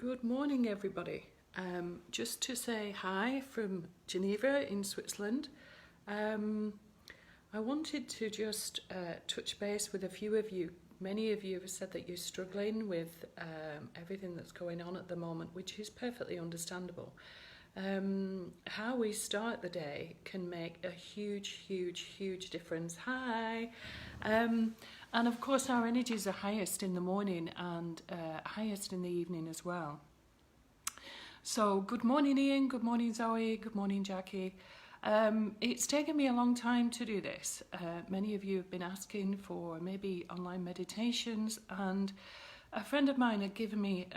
Good morning, everybody. Just to say hi from Geneva in Switzerland. I wanted to just touch base with a few of you. Many of you have said that you're struggling with everything that's going on at the moment, which is perfectly understandable. How we start the day can make a huge difference. Hi! And of course our energies are highest in the morning and highest in the evening as well. So good morning Ian, good morning Zoe, good morning Jackie. It's taken me a long time to do this. Many of you have been asking for maybe online meditations, and a friend of mine had given me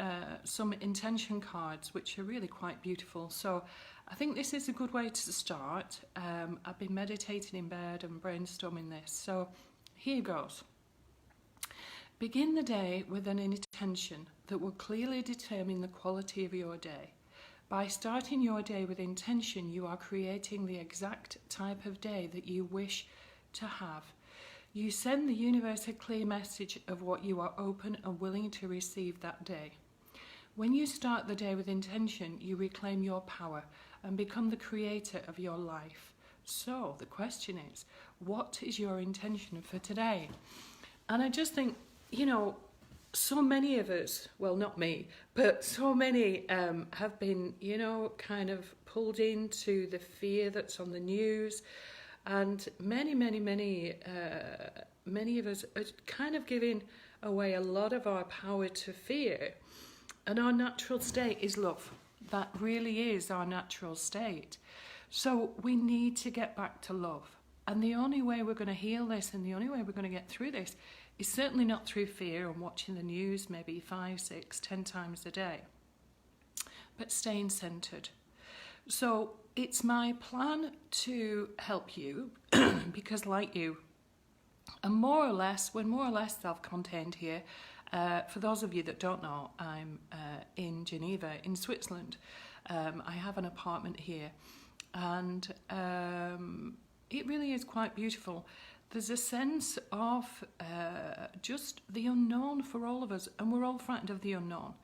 some intention cards which are really quite beautiful. So I think this is a good way to start. I've been meditating in bed and brainstorming this. So here goes. Begin the day with an intention that will clearly determine the quality of your day. By starting your day with intention, you are creating the exact type of day that you wish to have. You send the universe a clear message of what you are open and willing to receive that day. When you start the day with intention, you reclaim your power and become the creator of your life. So the question is, what is your intention for today? And I just think, so many of us, well, not me, but so many have been, kind of pulled into the fear that's on the news. And many of us are kind of giving away a lot of our power to fear. And our natural state is love. That really is our natural state. So we need to get back to love. And the only way we're going to heal this and the only way we're going to get through this is certainly not through fear and watching the news maybe 5, 6, 10 times a day, but staying centered. So it's my plan to help you because like you, and we're more or less self-contained here. For those of you that don't know, I'm in Geneva in Switzerland. I have an apartment here, and it really is quite beautiful. There's a sense of just the unknown for all of us, and we're all frightened of the unknown.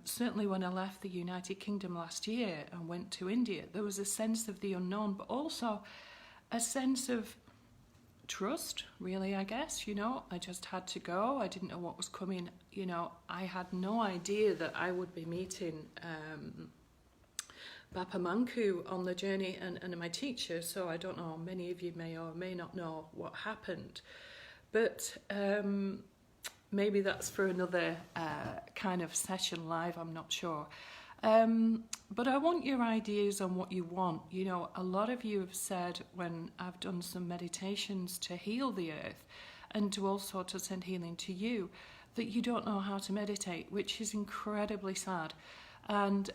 Certainly when I left the United Kingdom last year and went to India, there was a sense of the unknown, but also a sense of trust, really, I guess. I just had to go. I didn't know what was coming. I had no idea that I would be meeting Bapa Manku on the journey and my teacher, so I don't know, many of you may or may not know what happened, but maybe that's for another kind of session live, I'm not sure. But I want your ideas on what you want. A lot of you have said when I've done some meditations to heal the earth and to also to send healing to you, that you don't know how to meditate, which is incredibly sad. And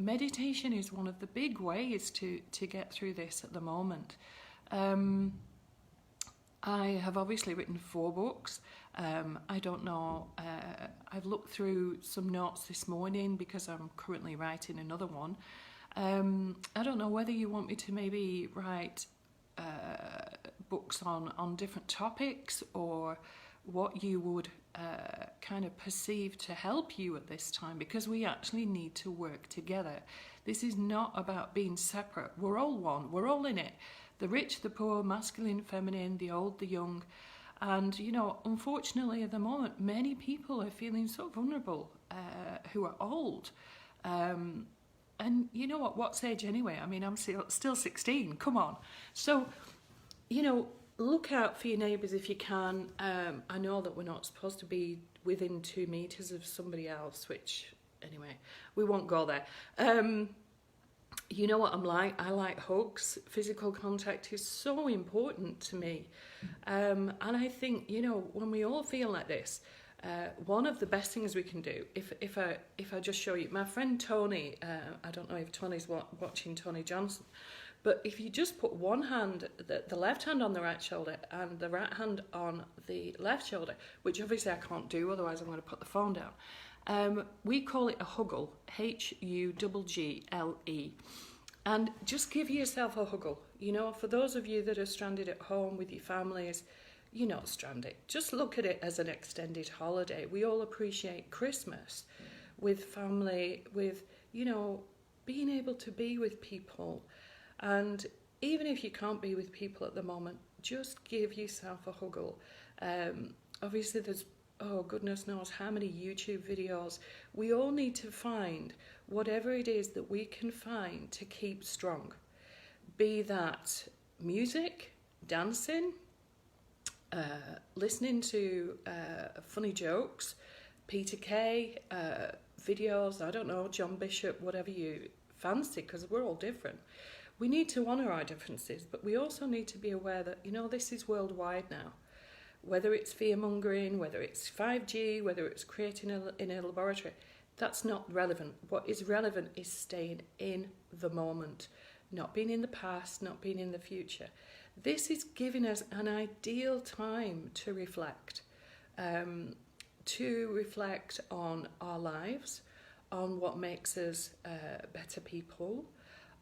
meditation is one of the big ways to get through this at the moment. I have obviously written 4 books. I don't know, I've looked through some notes this morning because I'm currently writing another one. I don't know whether you want me to maybe write books on different topics, or what you would kind of perceive to help you at this time, because we actually need to work together. This is not about being separate. We're all one. We're all in it. The rich, the poor, masculine, feminine, the old, the young. And, unfortunately at the moment, many people are feeling so vulnerable who are old. And you know what's age anyway? I mean, I'm still 16. Come on. So, look out for your neighbours if you can. I know that we're not supposed to be within 2 meters of somebody else, which, anyway, we won't go there. You know what I'm like? I like hugs. Physical contact is so important to me. And I think, when we all feel like this, one of the best things we can do, if I just show you, my friend Tony, I don't know if Tony's watching, Tony Johnson, but if you just put one hand, the left hand on the right shoulder and the right hand on the left shoulder, which obviously I can't do, otherwise I'm going to put the phone down. We call it a huggle, Huggle. And just give yourself a huggle. For those of you that are stranded at home with your families, you're not stranded. Just look at it as an extended holiday. We all appreciate Christmas. with family, with, you know, being able to be with people. And even if you can't be with people at the moment, just give yourself a huggle. Obviously, there's, oh, goodness knows how many YouTube videos. We all need to find whatever it is that we can find to keep strong. Be that music, dancing, listening to funny jokes, Peter Kay, videos, I don't know, John Bishop, whatever you fancy, because we're all different. We need to honour our differences, but we also need to be aware that, you know, this is worldwide now. Whether it's fear-mongering, whether it's 5G, whether it's creating in a laboratory, that's not relevant. What is relevant is staying in the moment, not being in the past, not being in the future. This is giving us an ideal time to reflect on our lives, on what makes us better people,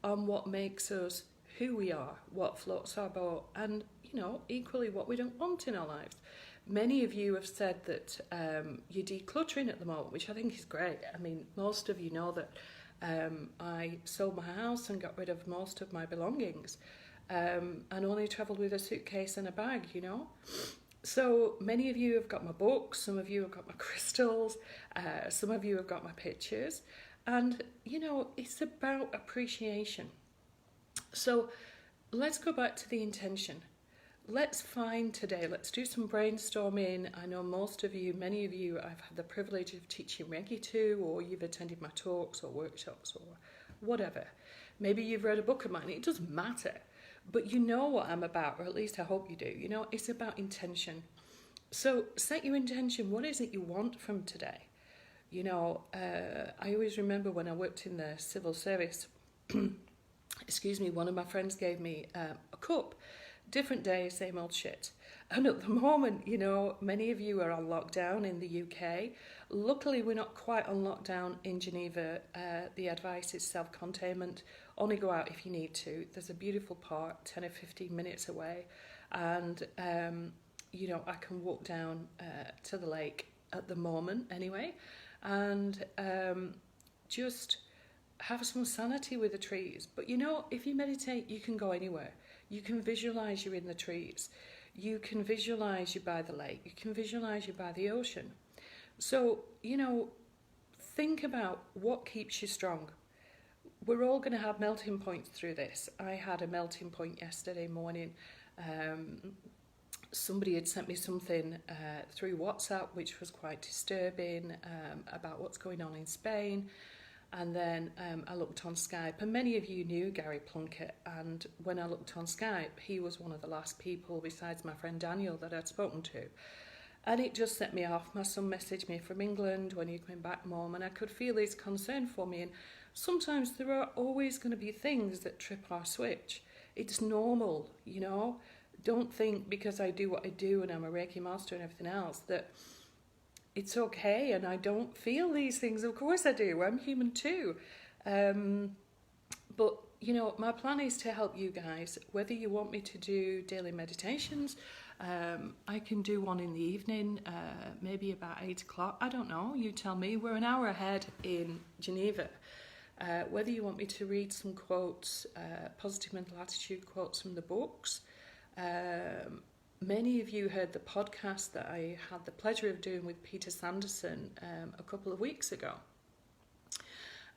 on what makes us who we are, what floats our boat, and, you know, equally what we don't want in our lives. Many of you have said that you're decluttering at the moment, which I think is great. I mean, most of you know that I sold my house and got rid of most of my belongings, and only travelled with a suitcase and a bag, you know. So many of you have got my books, some of you have got my crystals, some of you have got my pictures, and, you know, it's about appreciation. So let's go back to the intention. Let's find today, let's do some brainstorming. I know most of you, many of you, I've had the privilege of teaching Reiki to, or you've attended my talks or workshops or whatever. Maybe you've read a book of mine, it doesn't matter. But you know what I'm about, or at least I hope you do. You know, it's about intention. So set your intention. What is it you want from today? You know, I always remember when I worked in the civil service, excuse me, one of my friends gave me a cup. Different day, same old shit. And at the moment, you know, many of you are on lockdown in the UK. Luckily, we're not quite on lockdown in Geneva. The advice is self-containment. Only go out if you need to. There's a beautiful park 10 or 15 minutes away. And, you know, I can walk down to the lake at the moment anyway. And just have some sanity with the trees. But, you know, if you meditate, you can go anywhere. You can visualize you're in the trees. You can visualize you're by the lake. You can visualize you're by the ocean. So, you know, think about what keeps you strong. We're all going to have melting points through this. I had a melting point yesterday morning. Somebody had sent me something through WhatsApp, which was quite disturbing, about what's going on in Spain. And then I looked on Skype, and many of you knew Gary Plunkett, and when I looked on Skype, he was one of the last people, besides my friend Daniel, that I'd spoken to. And it just set me off. My son messaged me from England, when are you coming back, Mum? And I could feel his concern for me. And sometimes there are always going to be things that trip our switch. It's normal, you know. Don't think because I do what I do and I'm a Reiki master and everything else that it's okay and I don't feel these things. Of course I do. I'm human too. But, you know, my plan is to help you guys. Whether you want me to do daily meditations, I can do one in the evening, maybe about 8 o'clock. I don't know. You tell me. We're an hour ahead in Geneva. Whether you want me to read some quotes, positive mental attitude quotes from the books. Many of you heard the podcast that I had the pleasure of doing with Peter Sanderson a couple of weeks ago.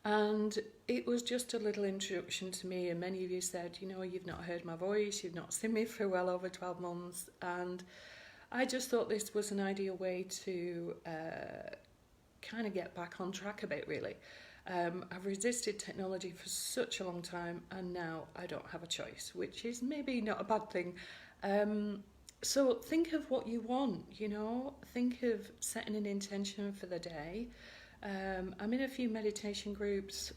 And it was just a little introduction to me, and many of you said, you know, you've not heard my voice, you've not seen me for well over 12 months, and I just thought this was an ideal way to kind of get back on track a bit, really. I've resisted technology for such a long time, and now I don't have a choice, which is maybe not a bad thing. So think of what you want, you know, think of setting an intention for the day. I'm in a few meditation groups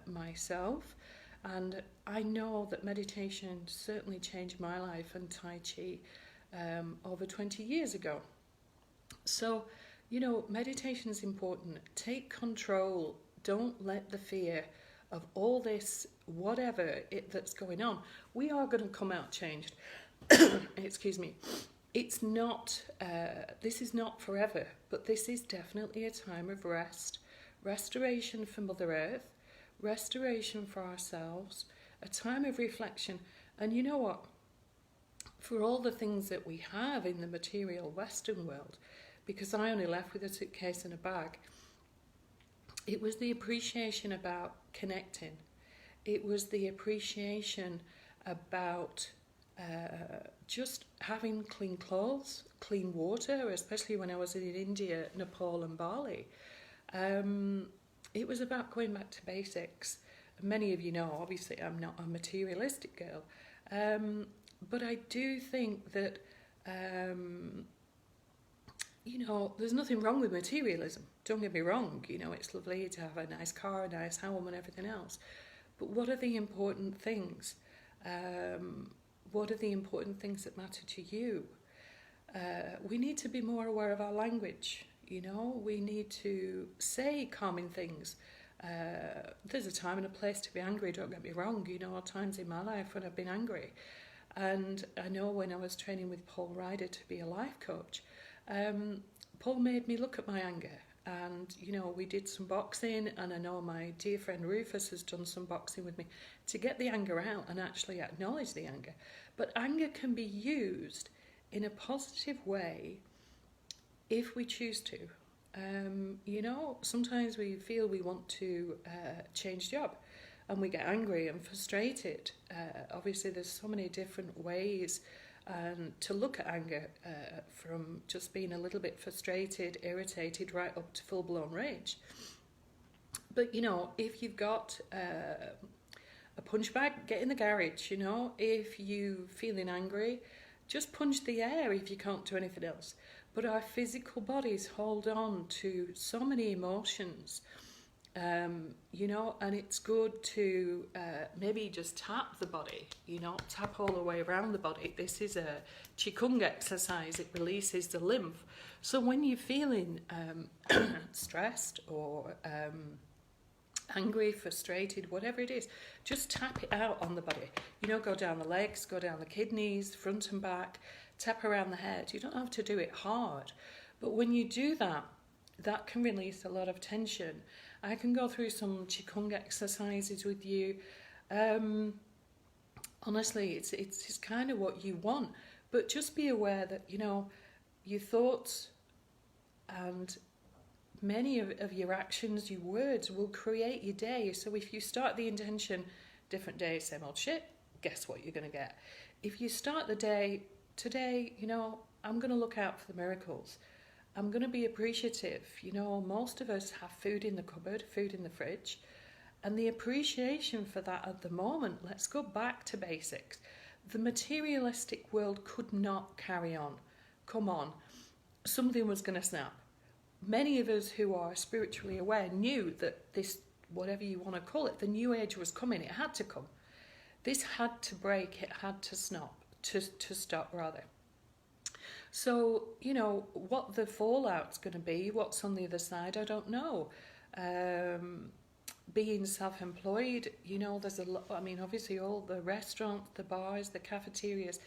myself, and I know that meditation certainly changed my life and Tai Chi over 20 years ago. So, you know, meditation is important. Take control. Don't let the fear of all this, whatever that's going on. We are going to come out changed. Excuse me. It's not, this is not forever, but this is definitely a time of rest, restoration for Mother Earth, restoration for ourselves, a time of reflection. And you know what? For all the things that we have in the material Western world, because I only left with a suitcase and a bag, it was the appreciation about connecting. It was the appreciation about just having clean clothes, clean water, especially when I was in India, Nepal and Bali. It was about going back to basics. Many of you know, obviously, I'm not a materialistic girl. But I do think that, there's nothing wrong with materialism. Don't get me wrong. It's lovely to have a nice car, a nice home and everything else. But what are the important things? What are the important things that matter to you? We need to be more aware of our language. We need to say calming things. There's a time and a place to be angry, don't get me wrong. Times in my life when I've been angry. And I know when I was training with Paul Ryder to be a life coach, Paul made me look at my anger. And, we did some boxing, and I know my dear friend Rufus has done some boxing with me to get the anger out and actually acknowledge the anger. But anger can be used in a positive way if we choose to. Sometimes we feel we want to change job and we get angry and frustrated. Obviously, there's so many different ways to look at anger, from just being a little bit frustrated, irritated, right up to full-blown rage. But, if you've got a punch bag, get in the garage, If you're feeling angry, just punch the air if you can't do anything else. But our physical bodies hold on to so many emotions, and it's good to maybe just tap the body, tap all the way around the body. This is a Qigong exercise. It releases the lymph. So when you're feeling stressed or angry, frustrated, whatever it is, just tap it out on the body. Go down the legs, go down the kidneys, front and back, tap around the head. You don't have to do it hard. But when you do that, that can release a lot of tension. I can go through some Qigong exercises with you. Honestly, it's kind of what you want. But just be aware that, your thoughts and many of your actions, your words will create your day. So if you start the intention, different day, same old shit, guess what you're going to get? If you start the day, today, I'm going to look out for the miracles. I'm going to be appreciative. Most of us have food in the cupboard, food in the fridge, and the appreciation for that at the moment. Let's go back to basics. The materialistic world could not carry on. Come on. Something was going to snap. Many of us who are spiritually aware knew that this, whatever you want to call it, the new age was coming. It had to come. This had to break. It had to stop. To stop rather. So, what the fallout's going to be, what's on the other side, I don't know. Being self-employed, there's a lot, obviously all the restaurants, the bars, the cafeterias,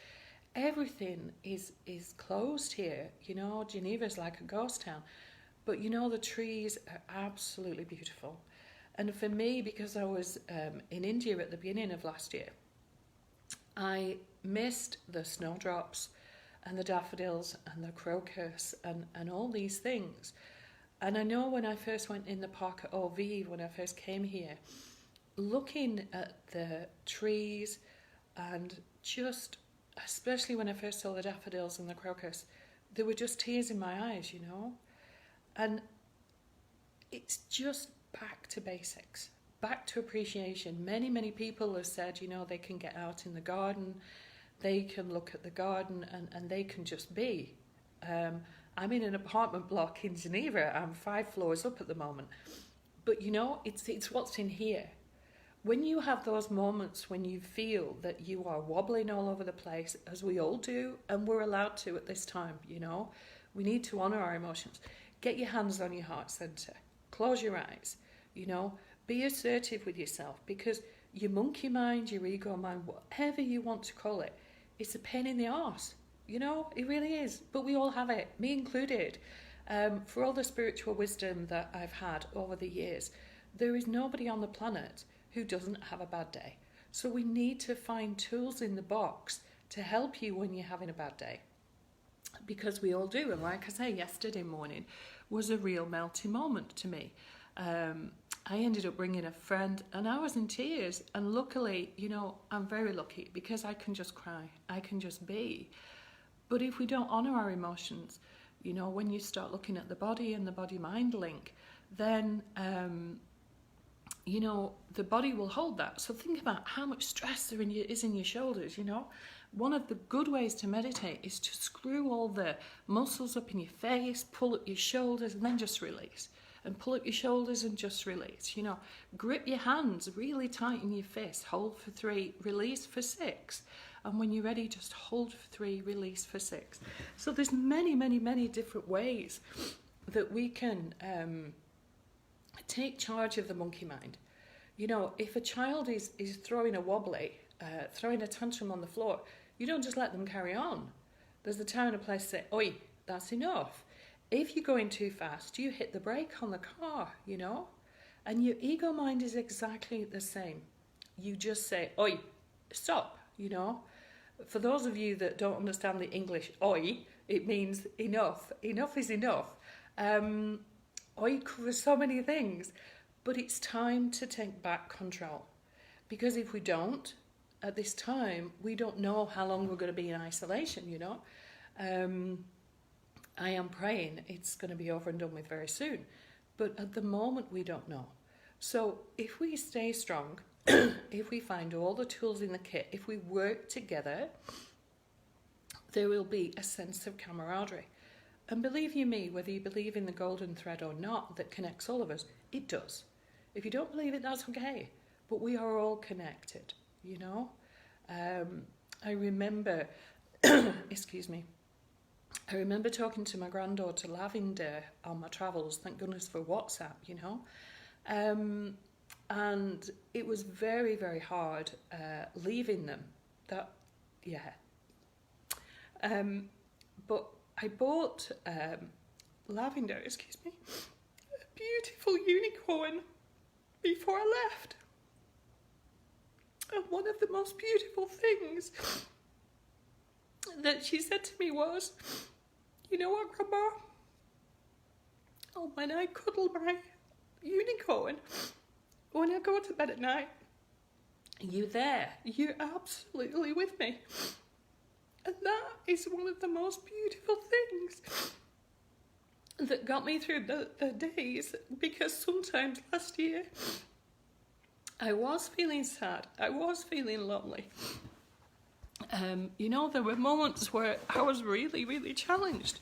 everything is closed here. Geneva's like a ghost town. But, the trees are absolutely beautiful. And for me, because I was in India at the beginning of last year, I missed the snowdrops and the daffodils and the crocus and all these things. And I know when I first went in the park at Eau Vive, when I first came here, looking at the trees and just, especially when I first saw the daffodils and the crocus, there were just tears in my eyes, And it's just back to basics, back to appreciation. Many, many people have said, they can get out in the garden, they can look at the garden and they can just be. I'm in an apartment block in Geneva. I'm 5 floors up at the moment. But, it's what's in here. When you have those moments when you feel that you are wobbling all over the place, as we all do, and we're allowed to at this time, we need to honour our emotions. Get your hands on your heart centre. Close your eyes. Be assertive with yourself, because your monkey mind, your ego mind, whatever you want to call it, it's a pain in the arse. It really is. But we all have it, me included. For all the spiritual wisdom that I've had over the years, there is nobody on the planet who doesn't have a bad day. So we need to find tools in the box to help you when you're having a bad day. Because we all do. And like I say, yesterday morning was a real melting moment to me. I ended up bringing a friend and I was in tears. And luckily, you know, I'm very lucky because I can just cry. I can just be. But if we don't honour our emotions, you know, when you start looking at the body and the body-mind link, then, you know, the body will hold that. So think about how much stress there is in your shoulders, you know. One of the good ways to meditate is to screw all the muscles up in your face, pull up your shoulders, and then just release. And pull up your shoulders and just release. You know, grip your hands really tight in your fist. Hold for 3, release for 6. And when you're ready, just hold for 3, release for 6. So there's many, many, many different ways that we can take charge of the monkey mind. You know, if a child is throwing a wobbly, throwing a tantrum on the floor, you don't just let them carry on. There's a time and a place to say, oi, that's enough. If you're going too fast, you hit the brake on the car, you know? And your ego mind is exactly the same. You just say, oi, stop, you know? For those of you that don't understand the English, oi, it means enough. Enough is enough. Oi covers so many things. But it's time to take back control. Because if we don't, at this time, we don't know how long we're going to be in isolation, you know? I am praying it's going to be over and done with very soon. But at the moment, we don't know. So if we stay strong, if we find all the tools in the kit, if we work together, there will be a sense of camaraderie. And believe you me, whether you believe in the golden thread or not that connects all of us, it does. If you don't believe it, that's okay. But we are all connected, you know? I remember, excuse me, I remember talking to my granddaughter Lavender on my travels, thank goodness for WhatsApp, you know. And it was very, very hard leaving them. But I bought Lavender, excuse me, a beautiful unicorn before I left. And one of the most beautiful things that she said to me was, you know what, Grandma? Oh, when I cuddle my unicorn, when I go to bed at night, you're there. You're absolutely with me. And that is one of the most beautiful things that got me through the days, because sometimes last year I was feeling sad. I was feeling lonely. You know, there were moments where I was really, really challenged.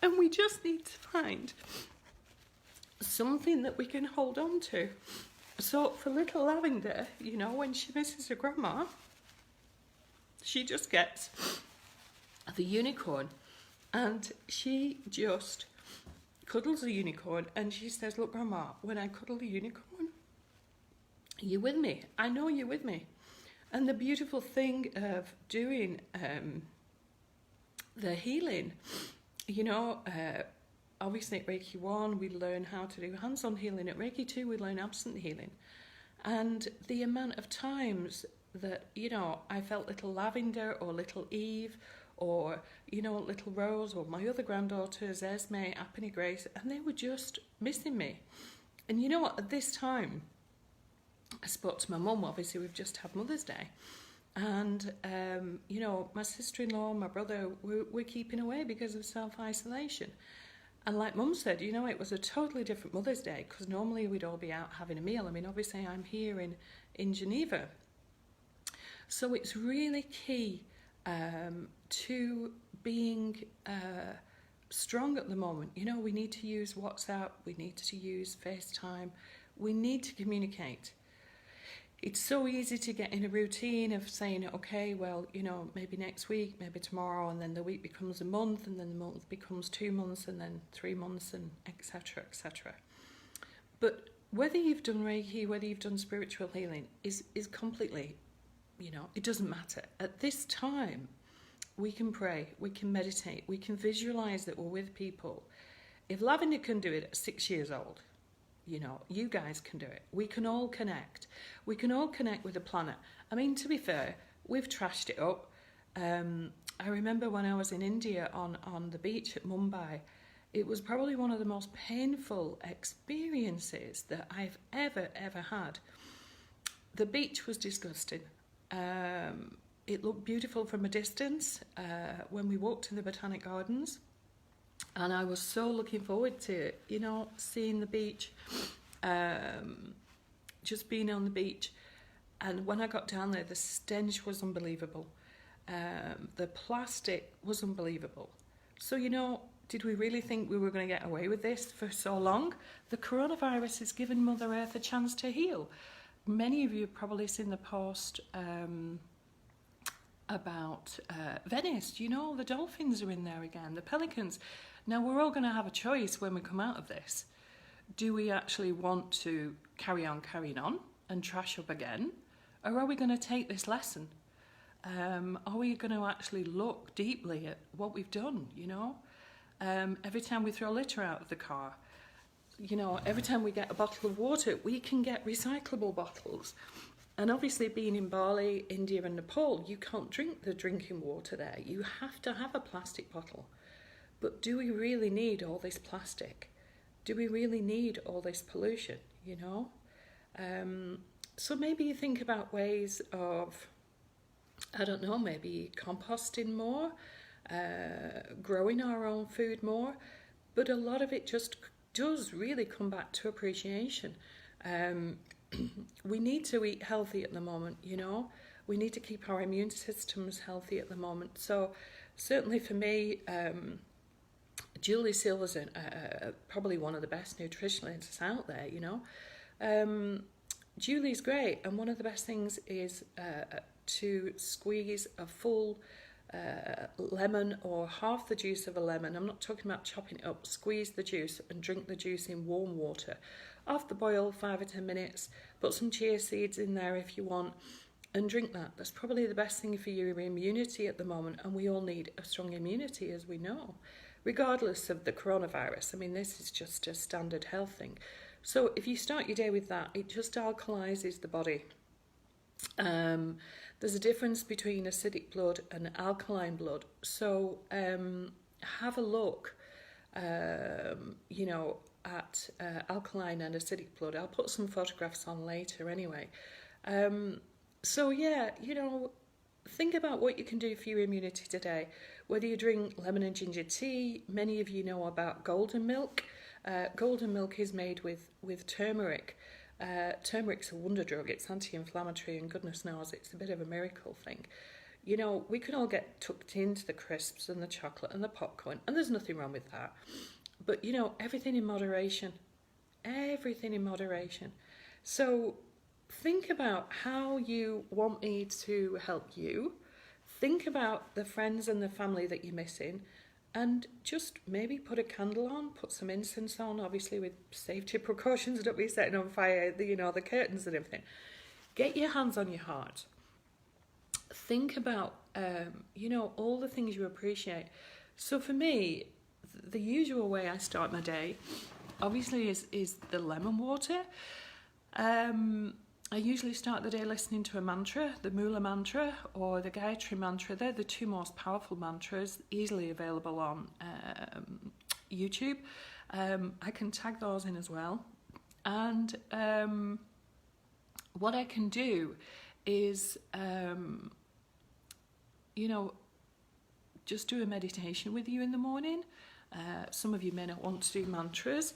And we just need to find something that we can hold on to. So for little Lavender, you know, when she misses her grandma, she just gets the unicorn and she just cuddles the unicorn and she says, look, Grandma, when I cuddle the unicorn, you're with me. I know you're with me. And the beautiful thing of doing the healing, you know, obviously at Reiki 1, we learn how to do hands-on healing. At Reiki 2, we learn absent healing. And the amount of times that, you know, I felt little Lavender or little Eve or, you know, little Rose or my other granddaughters, Esme, Apony Grace, and they were just missing me. And you know what, at this time, I spoke to my mum, obviously we've just had Mother's Day, and you know, my sister-in-law, my brother, we're keeping away because of self-isolation. And like Mum said, you know, it was a totally different Mother's Day, because normally we'd all be out having a meal. I mean, obviously I'm here in Geneva. So it's really key to being strong at the moment. You know, we need to use WhatsApp, we need to use FaceTime, we need to communicate. It's so easy to get in a routine of saying, okay, well, you know, maybe next week, maybe tomorrow, and then the week becomes a month, and then the month becomes 2 months, and then 3 months, and etc., etc. But whether you've done Reiki, whether you've done spiritual healing, is completely, you know, it doesn't matter. At this time, we can pray, we can meditate, we can visualize that we're with people, if Lavender can do it at 6 years old, you know, you guys can do it. We can all connect. We can all connect with the planet. I mean, to be fair, we've trashed it up. I remember when I was in India on the beach at Mumbai, it was probably one of the most painful experiences that I've ever had. The beach was disgusting. It looked beautiful from a distance when we walked in the Botanic Gardens. And I was so looking forward to, you know, seeing the beach, just being on the beach. And when I got down there, the stench was unbelievable. The plastic was unbelievable. So, you know, did we really think we were going to get away with this for so long? The coronavirus has given Mother Earth a chance to heal. Many of you have probably seen the post about Venice. You know, the dolphins are in there again, the pelicans. Now, we're all going to have a choice when we come out of this. Do we actually want to carry on carrying on and trash up again? Or are we going to take this lesson? Are we going to actually look deeply at what we've done, you know? Every time we throw litter out of the car, you know, every time we get a bottle of water, we can get recyclable bottles. And obviously being in Bali, India and Nepal, you can't drink the drinking water there. You have to have a plastic bottle. But do we really need all this plastic? Do we really need all this pollution, you know? So maybe you think about ways of, I don't know, maybe composting more, growing our own food more. But a lot of it just does really come back to appreciation. We need to eat healthy at the moment, you know. We need to keep our immune systems healthy at the moment. So certainly for me, Julie Silver's probably one of the best nutritionists out there, you know. Julie's great, and one of the best things is to squeeze a full lemon or half the juice of a lemon. I'm not talking about chopping it up. Squeeze the juice and drink the juice in warm water. Off the boil, 5 or 10 minutes. Put some chia seeds in there if you want, and drink that. That's probably the best thing for your immunity at the moment, and we all need a strong immunity, as we know, regardless of the coronavirus. I mean, this is just a standard health thing. So if you start your day with that, it just alkalizes the body. There's a difference between acidic blood and alkaline blood. So have a look, you know, at alkaline and acidic blood. I'll put some photographs on later anyway. So yeah, you know, think about what you can do for your immunity today. Whether you drink lemon and ginger tea, many of you know about golden milk. Golden milk is made with turmeric. Turmeric's a wonder drug. It's anti-inflammatory, and goodness knows it's a bit of a miracle thing. You know, we can all get tucked into the crisps and the chocolate and the popcorn, and there's nothing wrong with that. But, you know, everything in moderation. Everything in moderation. So think about how you want me to help you. Think about the friends and the family that you're missing, and just maybe put a candle on, put some incense on, obviously with safety precautions. Don't be setting on fire, you know, the curtains and everything. Get your hands on your heart. Think about, you know, all the things you appreciate. So for me, the usual way I start my day, obviously, is the lemon water. I usually start the day listening to a mantra, the Mula mantra or the Gayatri mantra. They're the two most powerful mantras, easily available on YouTube. I can tag those in as well. And what I can do is, you know, just do a meditation with you in the morning. Some of you may not want to do mantras.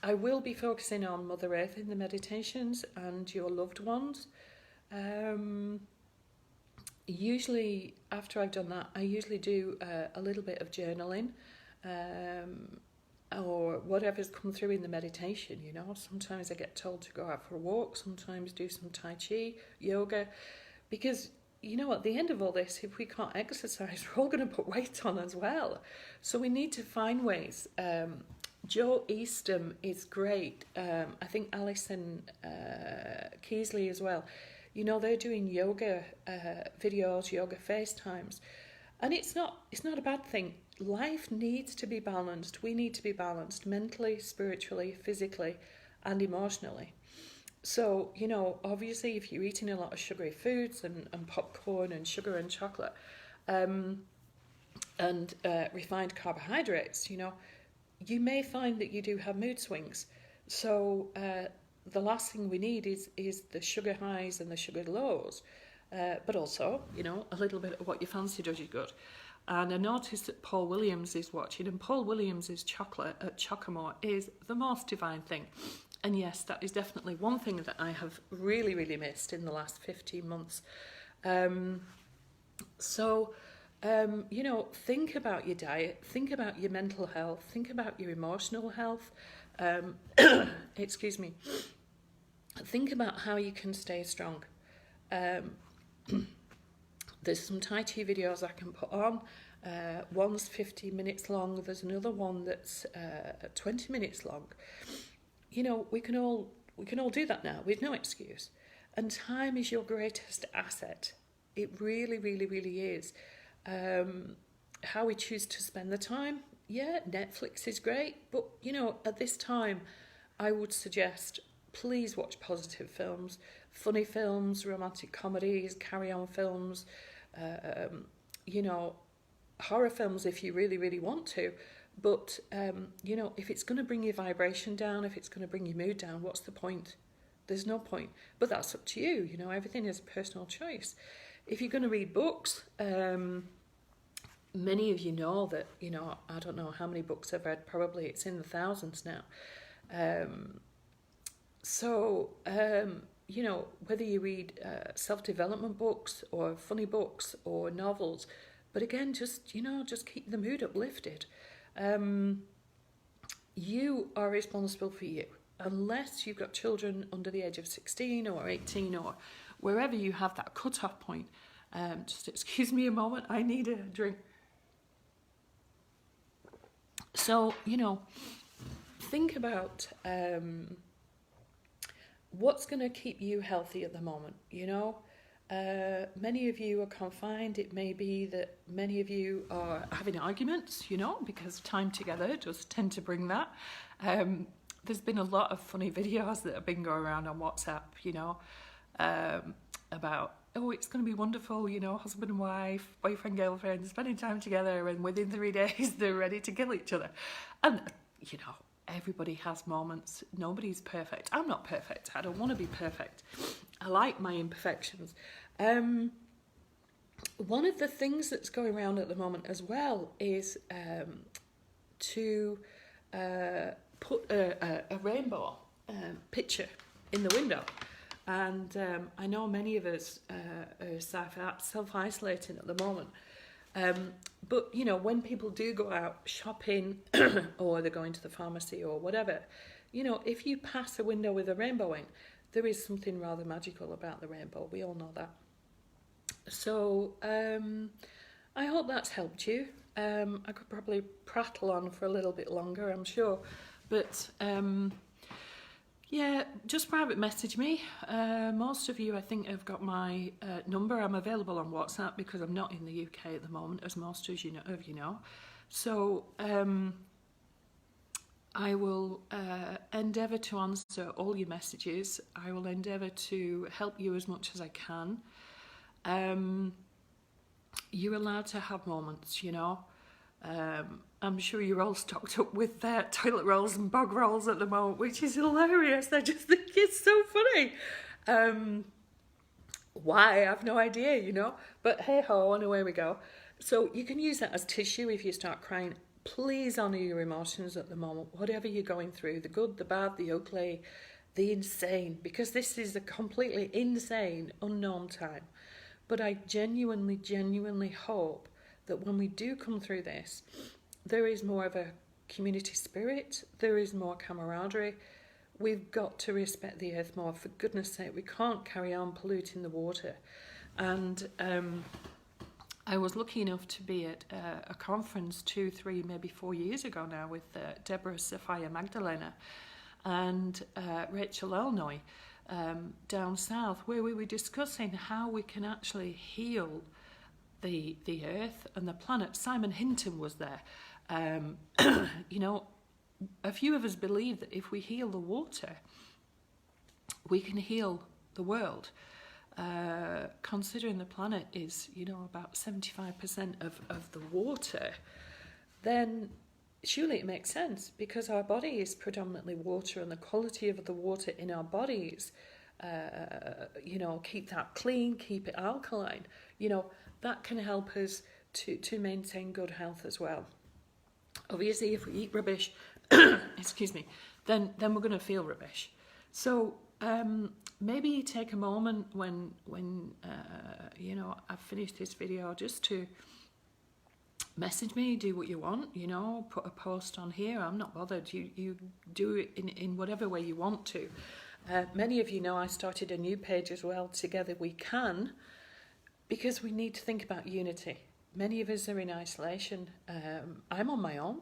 I will be focusing on Mother Earth in the meditations and your loved ones. Usually, after I've done that, I usually do a little bit of journaling or whatever's come through in the meditation, you know. Sometimes I get told to go out for a walk, sometimes do some Tai Chi, yoga, because, you know, at the end of all this, if we can't exercise, we're all going to put weight on as well. So we need to find ways. Joe Eastham is great. I think Alison Keasley as well. You know, they're doing yoga videos, yoga FaceTimes, and it's not a bad thing. life needs to be balanced. We need to be balanced mentally, spiritually, physically, and emotionally. So, you know, obviously if you're eating a lot of sugary foods and popcorn and sugar and chocolate, and refined carbohydrates, you know, you may find that you do have mood swings. So the last thing we need is the sugar highs and the sugar lows. But also, you know, a little bit of what you fancy does you good. And I noticed that Paul Williams is watching, and Paul Williams' chocolate at Chocomore is the most divine thing. And yes, that is definitely one thing that I have really, really missed in the last 15 months. You know, think about your diet, think about your mental health, think about your emotional health. Excuse me. Think about how you can stay strong. There's some Tai Chi videos I can put on. One's 50 minutes long. There's another one that's 20 minutes long. You know, we can all do that now with no excuse. And time is your greatest asset. It really, really, really is. How we choose to spend the time. Yeah, Netflix is great, but you know, at this time, I would suggest please watch positive films, funny films, romantic comedies, carry-on films, you know, horror films if you really, really want to. But, you know, if it's going to bring your vibration down, if it's going to bring your mood down, what's the point? There's no point. But that's up to you. You know, everything is a personal choice. If you're going to read books, many of you know that, you know, I don't know how many books I've read. Probably it's in the thousands now. You know, whether you read self-development books or funny books or novels, but again, just, you know, just keep the mood uplifted. You are responsible for you. Unless you've got children under the age of 16 or 18 or wherever you have that cut-off point. Just excuse me a moment, I need a drink. So, you know, think about what's going to keep you healthy at the moment, you know. Many of you are confined. It may be that many of you are having arguments, you know, because time together does tend to bring that. There's been a lot of funny videos that have been going around on WhatsApp, you know, about, oh, it's going to be wonderful, you know, husband and wife, boyfriend, girlfriend, spending time together, and within 3 days they're ready to kill each other. And, you know, everybody has moments. Nobody's perfect. I'm not perfect. I don't want to be perfect. I like my imperfections. One of the things that's going around at the moment as well is to put a rainbow picture in the window. And I know many of us are self-isolating at the moment. But, you know, when people do go out shopping or they're going to the pharmacy or whatever, you know, if you pass a window with a rainbow in, there is something rather magical about the rainbow. We all know that. So I hope that's helped you. I could probably prattle on for a little bit longer, I'm sure. But yeah, just private message me. Most of you, I think, have got my number. I'm available on WhatsApp because I'm not in the UK at the moment, as most of you know. So I will endeavour to answer all your messages. I will endeavour to help you as much as I can. You're allowed to have moments, you know. I'm sure you're all stocked up with toilet rolls and bog rolls at the moment, which is hilarious. I just think it's so funny. Why? I have no idea, you know. But hey ho, and away we go. So you can use that as tissue if you start crying. Please honour your emotions at the moment, whatever you're going through, the good, the bad, the ugly, the insane, because this is a completely insane, unknown time. But I genuinely, genuinely hope that when we do come through this, there is more of a community spirit, there is more camaraderie. We've got to respect the earth more, for goodness sake. We can't carry on polluting the water. And I was lucky enough to be at a conference 2, 3, maybe 4 years ago now with Deborah Sophia Magdalena and Rachel Elnoy down south, where we were discussing how we can actually heal the earth and the planet. Simon Hinton was there. You know, a few of us believe that if we heal the water, we can heal the world. Considering the planet is, you know, about 75% of the water, then surely it makes sense, because our body is predominantly water, and the quality of the water in our bodies, you know, keep that clean, keep it alkaline, you know, that can help us to maintain good health as well. Obviously, if we eat rubbish, excuse me, then we're going to feel rubbish. So maybe take a moment when you know, I've finished this video, just to message me, do what you want, you know, put a post on here. I'm not bothered. You do it in whatever way you want to. Many of you know I started a new page as well, Together We Can, because we need to think about unity. Many of us are in isolation. I'm on my own,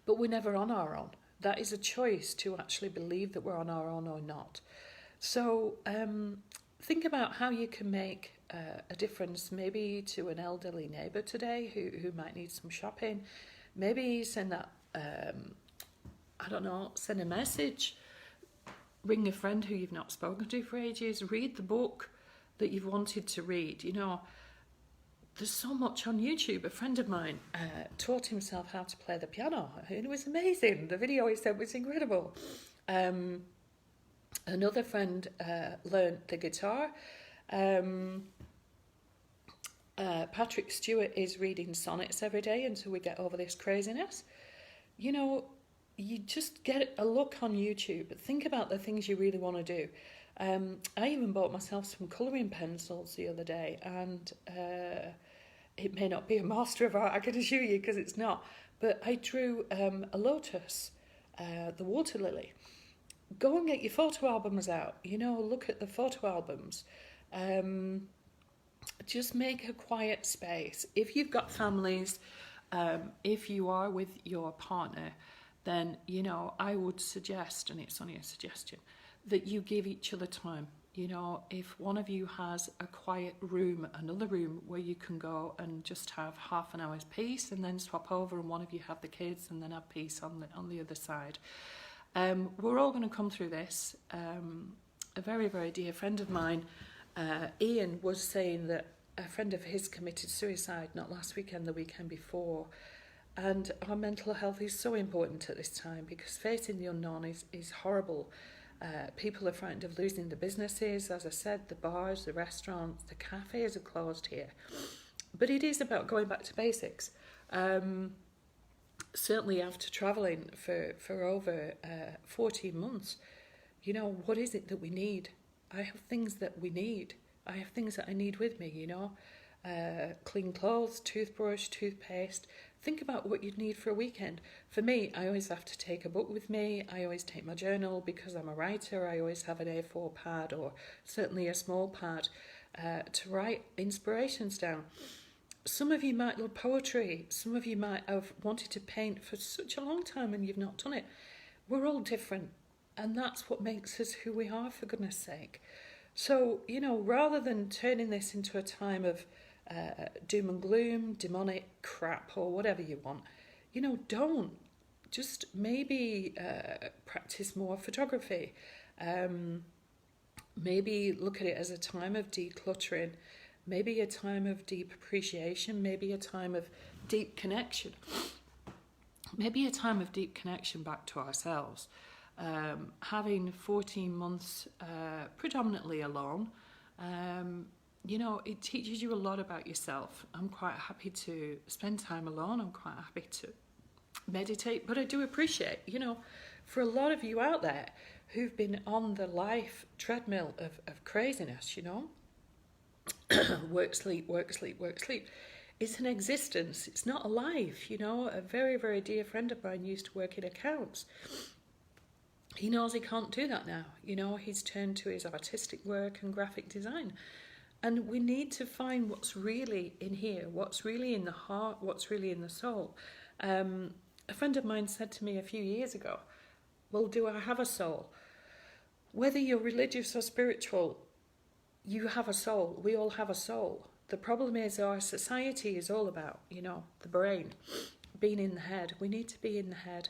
but we're never on our own. That is a choice, to actually believe that we're on our own or not. So think about how you can make a difference, maybe to an elderly neighbour today who might need some shopping. Maybe send that, I don't know, send a message, ring a friend who you've not spoken to for ages, read the book that you've wanted to read. You know, there's so much on YouTube. A friend of mine taught himself how to play the piano, and it was amazing. The video he sent was incredible. Another friend learned the guitar. Patrick Stewart is reading sonnets every day until we get over this craziness. You know, you just get a look on YouTube. Think about the things you really want to do. I even bought myself some colouring pencils the other day, and it may not be a master of art, I can assure you, because it's not. But I drew a lotus, the water lily. Go and get your photo albums out. You know, look at the photo albums. Just make a quiet space. If you've got families, if you are with your partner, then, you know, I would suggest, and it's only a suggestion, that you give each other time. You know, if one of you has a quiet room, another room where you can go and just have half an hour's peace, and then swap over, and one of you have the kids, and then have peace on the other side. We're all going to come through this. A very, very dear friend of mine, Ian, was saying that a friend of his committed suicide, not last weekend, the weekend before. And our mental health is so important at this time, because facing the unknown is horrible. People are frightened of losing the businesses. As I said, the bars, the restaurants, the cafes are closed here. But it is about going back to basics. Certainly after travelling for over 14 months, you know, what is it that we need? I have things that we need. I have things that I need with me, you know. Clean clothes, toothbrush, toothpaste. Think about what you'd need for a weekend. For me, I always have to take a book with me. I always take my journal, because I'm a writer. I always have an A4 pad, or certainly a small pad, to write inspirations down. Some of you might love poetry. Some of you might have wanted to paint for such a long time and you've not done it. We're all different, and that's what makes us who we are, for goodness sake. So, you know, rather than turning this into a time of doom and gloom, demonic crap, or whatever you want, you know, don't. Just maybe practice more photography. Maybe look at it as a time of decluttering. Maybe a time of deep appreciation. Maybe a time of deep connection. Maybe a time of deep connection back to ourselves. Having 14 months predominantly alone, you know, it teaches you a lot about yourself. I'm quite happy to spend time alone. I'm quite happy to meditate, but I do appreciate, you know, for a lot of you out there who've been on the life treadmill of craziness, you know, work, sleep, work, sleep, work, sleep. It's an existence. It's not a life, you know. A very, very dear friend of mine used to work in accounts. He knows he can't do that now. You know, he's turned to his artistic work and graphic design. And we need to find what's really in here, what's really in the heart, what's really in the soul. A friend of mine said to me a few years ago, well, do I have a soul? Whether you're religious or spiritual, you have a soul. We all have a soul. the problem is our society is all about, you know, the brain, being in the head. We need to be in the head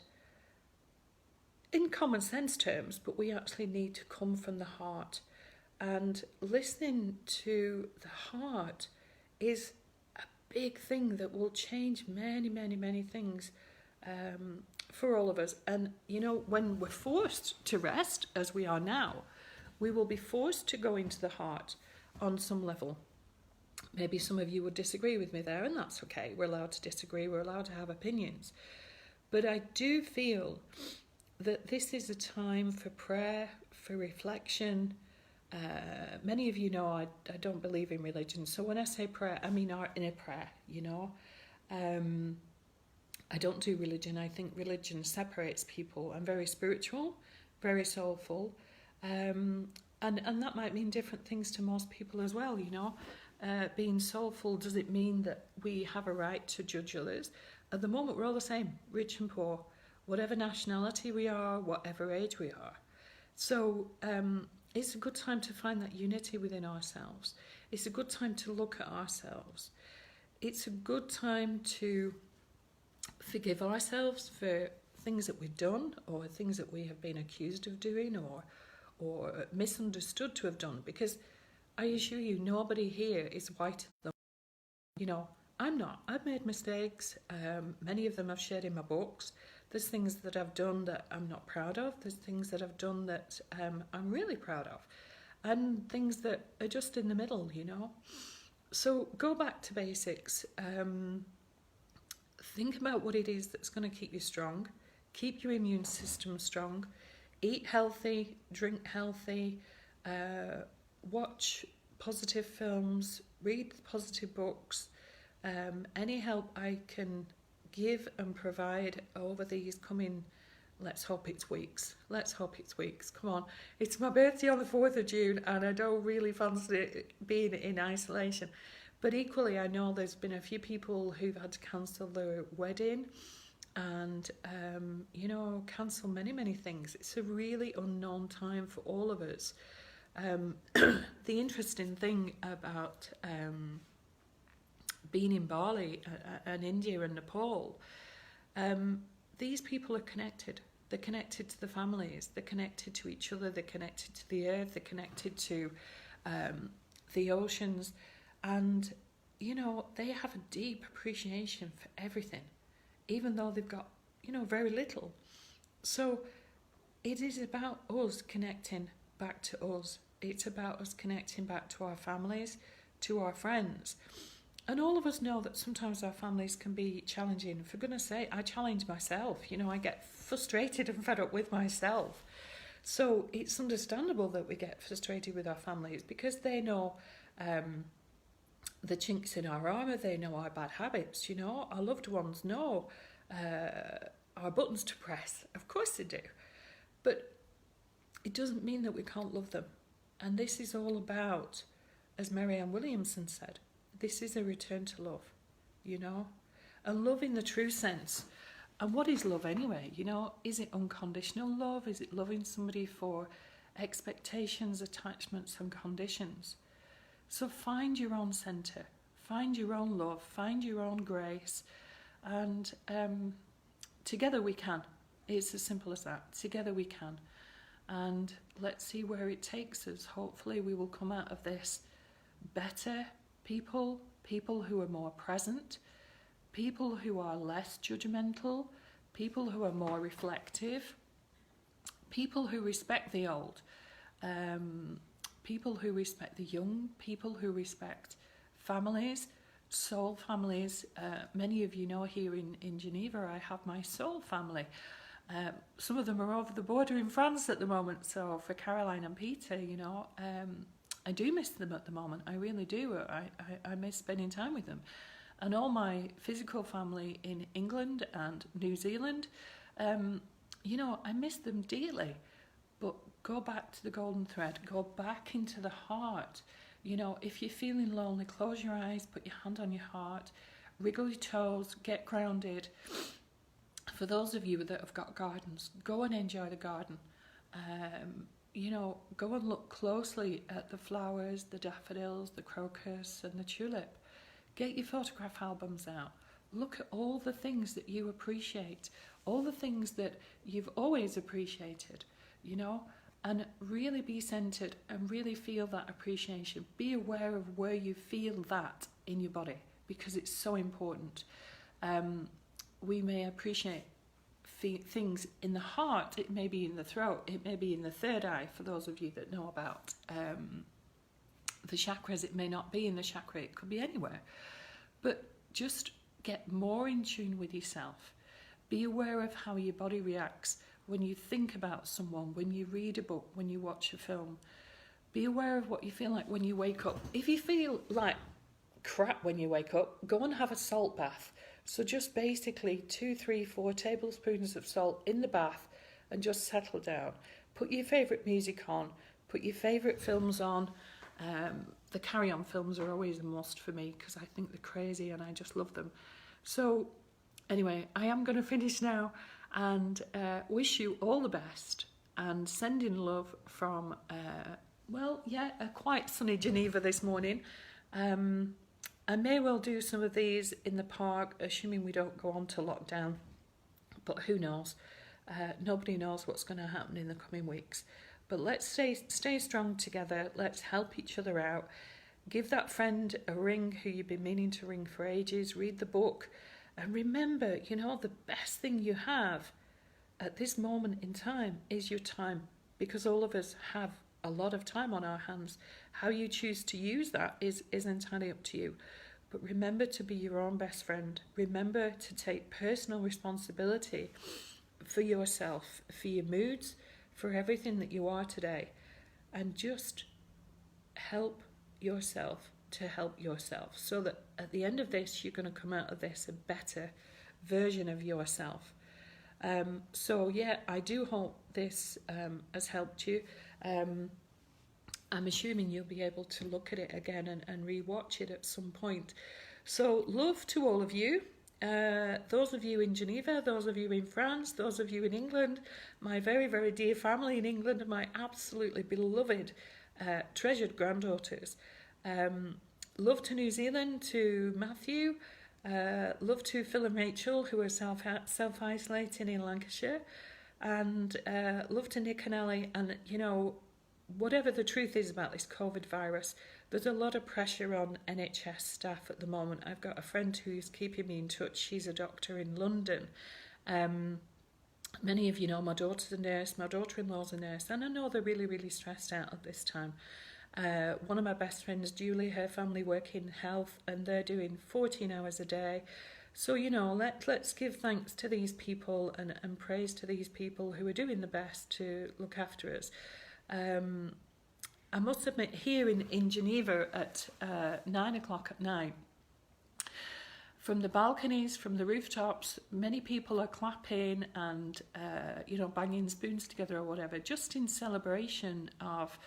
in common sense terms, but we actually need to come from the heart. And listening to the heart is a big thing that will change many, many, many things for all of us. And, you know, when we're forced to rest, as we are now, we will be forced to go into the heart on some level. Maybe some of you would disagree with me there, and that's okay. We're allowed to disagree. We're allowed to have opinions. But I do feel that this is a time for prayer, for reflection. Many of you know I don't believe in religion. So when I say prayer, I mean our inner prayer, you know. I don't do religion. I think religion separates people. I'm very spiritual, very soulful. And that might mean different things to most people as well, you know. Being soulful, does it mean that we have a right to judge others? At the moment, we're all the same, rich and poor, whatever nationality we are, whatever age we are. So it's a good time to find that unity within ourselves. It's a good time to look at ourselves. It's a good time to forgive ourselves for things that we've done or things that we have been accused of doing or misunderstood to have done, because I assure you, nobody here is white. You know, I'm not. I've made mistakes. Many of them I've shared in my books. There's things that I've done that I'm not proud of. There's things that I've done that I'm really proud of. And things that are just in the middle, you know. So go back to basics. Think about what it is that's going to keep you strong. Keep your immune system strong. Eat healthy, drink healthy, watch positive films, read positive books. Any help I can give and provide over these coming, let's hope it's weeks. Let's hope it's weeks. Come on. It's my birthday on the 4th of June and I don't really fancy being in isolation. But equally, I know there's been a few people who've had to cancel their wedding and, you know, cancel many, many things. It's a really unknown time for all of us. The interesting thing about being in Bali and India and Nepal, these people are connected. They're connected to the families. They're connected to each other. They're connected to the earth. They're connected to the oceans. And, you know, they have a deep appreciation for everything, even though they've got, you know, very little. So it is about us connecting back to us. It's about us connecting back to our families, to our friends. And all of us know that sometimes our families can be challenging. For goodness sake, I challenge myself. You know, I get frustrated and fed up with myself. So it's understandable that we get frustrated with our families because they know the chinks in our armour, they know our bad habits, you know. Our loved ones know our buttons to press. Of course they do. But it doesn't mean that we can't love them. And this is all about, as Marianne Williamson said, this is a return to love, you know. And love in the true sense. And what is love anyway? You know, is it unconditional love? Is it loving somebody for expectations, attachments and conditions? So find your own centre, find your own love, find your own grace, and together we can. It's as simple as that. Together we can. And let's see where it takes us. Hopefully we will come out of this better people who are more present, people who are less judgmental, people who are more reflective, people who respect the old, people who respect the young, people who respect families, soul families. Many of you know here in Geneva I have my soul family. Some of them are over the border in France at the moment, so for Caroline and Peter, you know, I do miss them at the moment. I really do. I miss spending time with them. And all my physical family in England and New Zealand, you know, I miss them dearly. But go back to the golden thread. Go back into the heart. You know, if you're feeling lonely, close your eyes, put your hand on your heart, wiggle your toes, get grounded. For those of you that have got gardens, go and enjoy the garden. you know, go and look closely at the flowers, the daffodils, the crocus and the tulip. Get your photograph albums out. Look at all the things that you appreciate, all the things that you've always appreciated, you know, and really be centered and really feel that appreciation. Be aware of where you feel that in your body, because it's so important. We may appreciate things in the heart, it may be in the throat, it may be in the third eye, for those of you that know about the chakras. It may not be in the chakra, it could be anywhere. But just get more in tune with yourself. Be aware of how your body reacts when you think about someone, when you read a book, when you watch a film. Be aware of what you feel like when you wake up. If you feel like crap when you wake up, go and have a salt bath. So just basically 2, 3, 4 tablespoons of salt in the bath and just settle down. Put your favourite music on, put your favourite films on. The Carry On films are always a must for me because I think they're crazy and I just love them. So anyway, I am going to finish now and wish you all the best and sending love from, a quite sunny Geneva this morning. I may well do some of these in the park, assuming we don't go on to lockdown, but who knows? Nobody knows what's going to happen in the coming weeks. But let's stay strong together. Let's help each other out. Give that friend a ring who you've been meaning to ring for ages. Read the book. And remember, you know, the best thing you have at this moment in time is your time, because all of us have a lot of time on our hands. How you choose to use that is entirely up to you. But remember to be your own best friend. Remember to take personal responsibility for yourself, for your moods, for everything that you are today. And just help yourself to help yourself, so that at the end of this, you're going to come out of this a better version of yourself. I do hope this has helped you. I'm assuming you'll be able to look at it again and re-watch it at some point. So love to all of you. Those of you in Geneva, those of you in France, those of you in England, my very, very dear family in England, and my absolutely beloved, treasured granddaughters. Love to New Zealand, to Matthew. Love to Phil and Rachel, who are self-isolating in Lancashire. And love to Nick and Ellie. And, you know, whatever the truth is about this COVID virus, there's a lot of pressure on NHS staff at the moment. I've got a friend who's keeping me in touch. She's a doctor in London. Many of you know my daughter's a nurse, my daughter-in-law's a nurse, and I know they're really, really stressed out at this time. One of my best friends, Julie, her family work in health, and they're doing 14 hours a day. So, you know, let's give thanks to these people and praise to these people who are doing the best to look after us. I must admit, here in Geneva at 9 o'clock at night, from the balconies, from the rooftops, many people are clapping and, banging spoons together or whatever, just in celebration of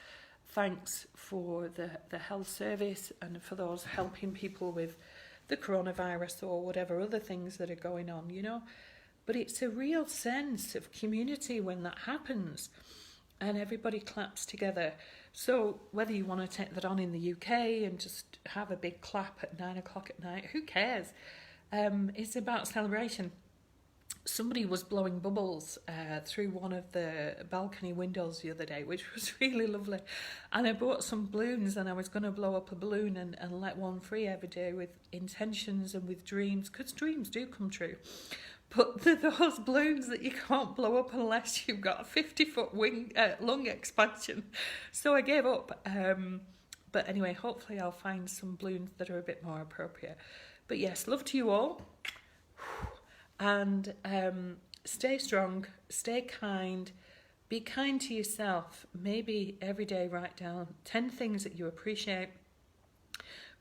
thanks for the health service and for those helping people with the coronavirus or whatever other things that are going on, you know. But it's a real sense of community when that happens and everybody claps together. So whether you want to take that on in the UK and just have a big clap at 9 o'clock at night, who cares? It's about celebration. Somebody was blowing bubbles through one of the balcony windows the other day, which was really lovely. And I bought some balloons and I was going to blow up a balloon and let one free every day with intentions and with dreams, because dreams do come true. But they're those balloons that you can't blow up unless you've got a 50-foot lung expansion. So I gave up. But anyway, hopefully I'll find some balloons that are a bit more appropriate. But yes, love to you all. And stay strong, stay kind, be kind to yourself. Maybe every day write down 10 things that you appreciate.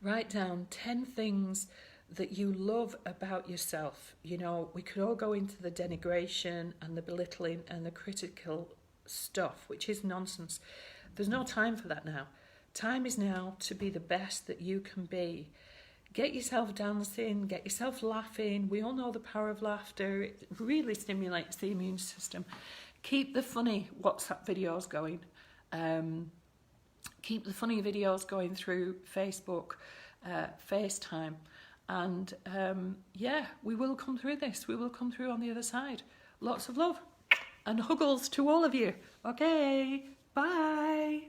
Write down 10 things that you love about yourself. You know, we could all go into the denigration and the belittling and the critical stuff, which is nonsense. There's no time for that now. Time is now to be the best that you can be. Get yourself dancing, get yourself laughing. We all know the power of laughter. It really stimulates the immune system. Keep the funny WhatsApp videos going. Keep the funny videos going through Facebook, FaceTime, and yeah, we will come through this. We will come through on the other side. Lots of love and huggles to all of you. Okay, bye.